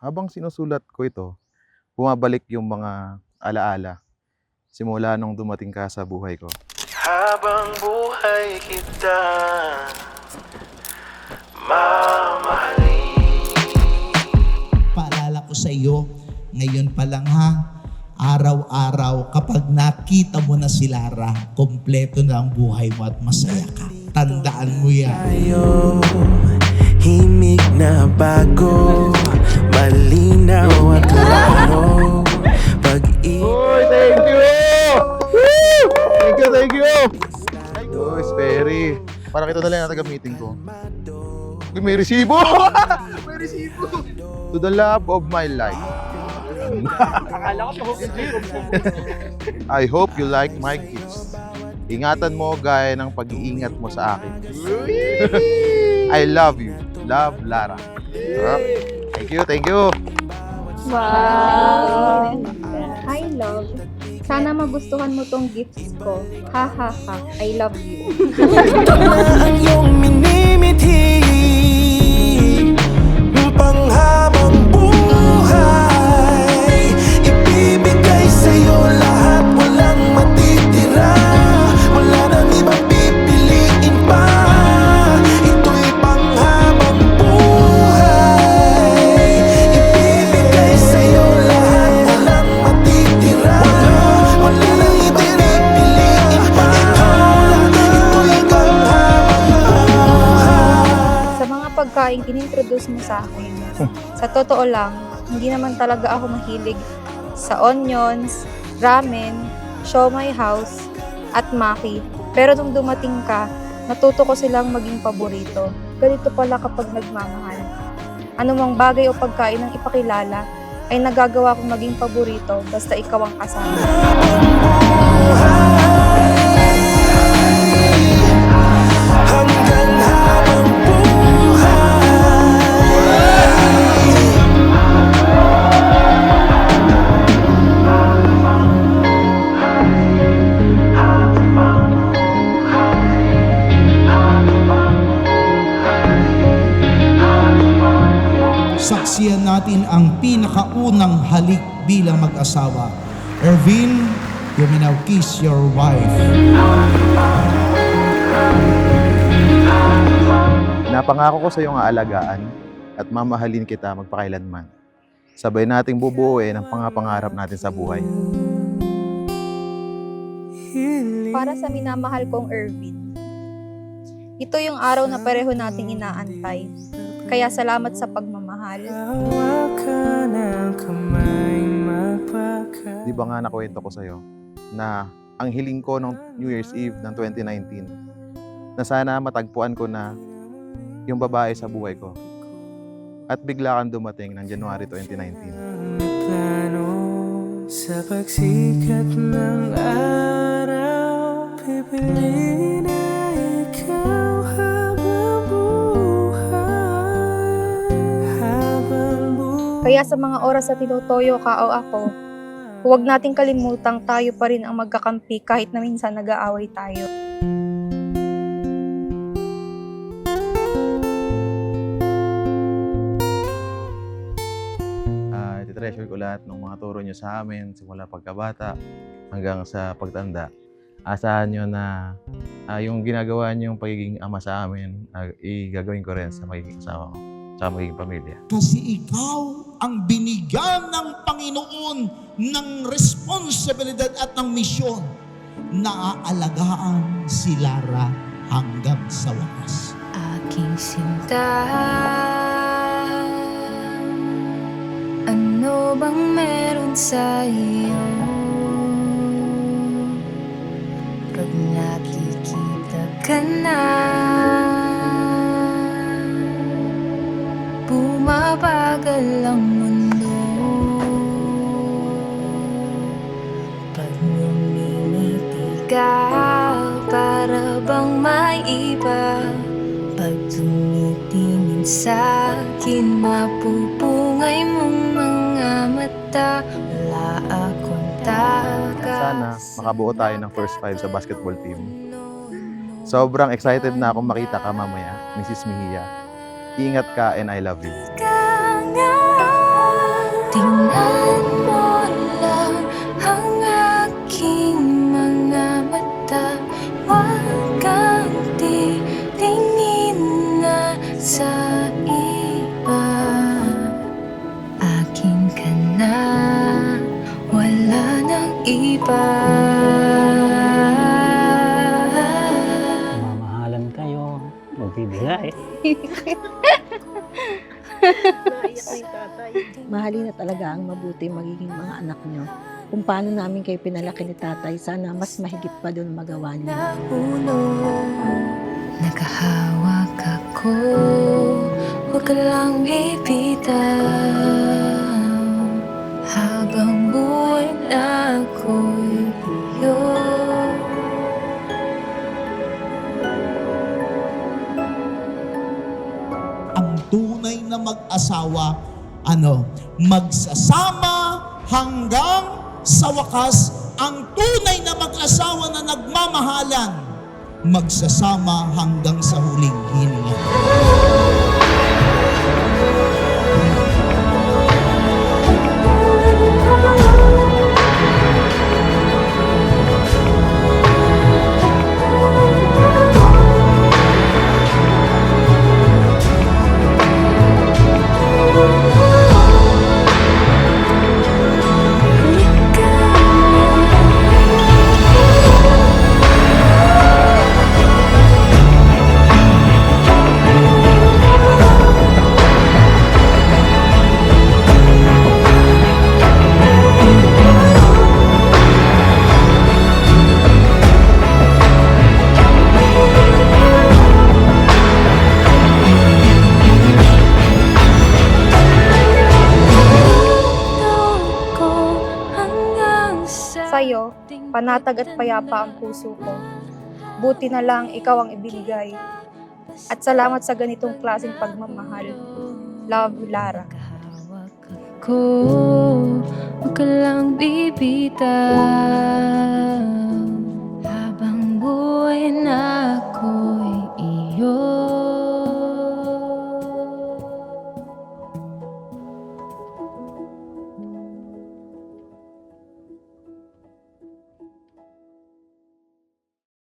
Habang sinusulat ko ito, bumabalik yung mga alaala simula nung dumating ka sa buhay ko. Habang buhay kita mamahalin. Paalala ko sa iyo, ngayon pa lang ha, araw-araw kapag nakita mo na si Lara, kompleto na ang buhay mo at masaya ka. Tandaan mo yan. Tayo, himig na bago, malinaw at klaro. Uy, thank you! Woo! Thank you! Uy, Sperry. Parang ito na lang yung taga-meeting ko. Uy, may resibo! May resibo! To the love of my life. I hope you like my gifts. Ingatan mo gaya ng pag-iingat mo sa akin. I love you. Love, Lara. Thank you. Wow! I love. Sana magustuhan mo tong gifts ko. Ha ha ha. I love you. Ito na ang iyong minimithi, panghabang buhay. Ibibigay sa'yo lahat, walang matitira. Wala nang ibang pipiliin pa. Ito'y panghabang buhay. Ibibigay sa'yo lahat, walang matitira. Wala nang ibang pipiliin pa. Ito'y panghabang buhay. Sa mga pagkain inintroduce mo sa akin, sa totoo lang, hindi naman talaga ako mahilig sa onions, ramen, siomai house, at maki. Pero nung dumating ka, natuto ko silang maging paborito. Ganito pala kapag nagmamahal. Anumang bagay o pagkain ang ipakilala ay nagagawa kong maging paborito basta ikaw ang kasama. Hanggang habang buhay. Saksiyan natin ang pinakaunang halik bilang mag-asawa. Ervin, you may now kiss your wife. Napangako ko sa iyong aalagaan at mamahalin kita magpakailanman. Sabay nating bubuuin ang pangarap natin sa buhay. Para sa minamahal kong Ervin, ito yung araw na pareho nating inaantay. Kaya salamat sa pagmamahal. Hawakan ang kamay, magpaka. Di ba nga nakwento ko sa'yo na ang hiling ko nung New Year's Eve ng 2019 na sana matagpuan ko na yung babae sa buhay ko. At bigla kang dumating ng January 2019. Plano sa pagsikat ng araw, pipiliin na ikaw habang buhay. Kaya sa mga oras na tinutoyo ka o ako, huwag nating kalimutang tayo pa rin ang magkakampi kahit na minsan nag-aaway tayo. Treasure ko lahat ng mga turo nyo sa amin simula pagkabata hanggang sa pagtanda. Asahan nyo na yung ginagawa nyo yung pagiging ama sa amin, gagawin ko rin sa magiging asawa ko, sa magiging pamilya. Kasi ikaw ang binigyan ng Panginoon ng responsibilidad at ng misyon na aalagaan si Lara hanggang sa wakas. Aking sinta, ano bang meron sa iyo? Pag nakikita ka na, bumabagal ang mundo. Pag ngumingiti ka, para bang may iba. Pag tumitingin sa'kin, mapupungay mong mga mata. Wala akong Sana takas. makabuo tayo ng first five sa basketball team. Sobrang excited na akong makita ka mamaya, Mrs. Mejia. Ingat ka and I love you. Ka nga iba. Mamahalan kayo, magbibigay. Mahalin na talaga ang mabuti magiging mga anak nyo. Kung paano namin kayo pinalaki ni tatay, sana mas mahigit pa doon magawa niyo. Ulo, nakahawak ako, huwag ka lang bibitaw. Habang buhay na ako'y iyo. Ang tunay na mag-asawa, magsasama hanggang sa wakas. Ang tunay na mag-asawa na nagmamahalan, magsasama hanggang sa huling hininga. Sa'yo, panatag at payapa ang puso ko. Buti na lang ikaw ang ibinigay. At salamat sa ganitong klaseng pagmamahal. Love, Lara. Ko, huwag ka lang bibitaw. Habang buhay na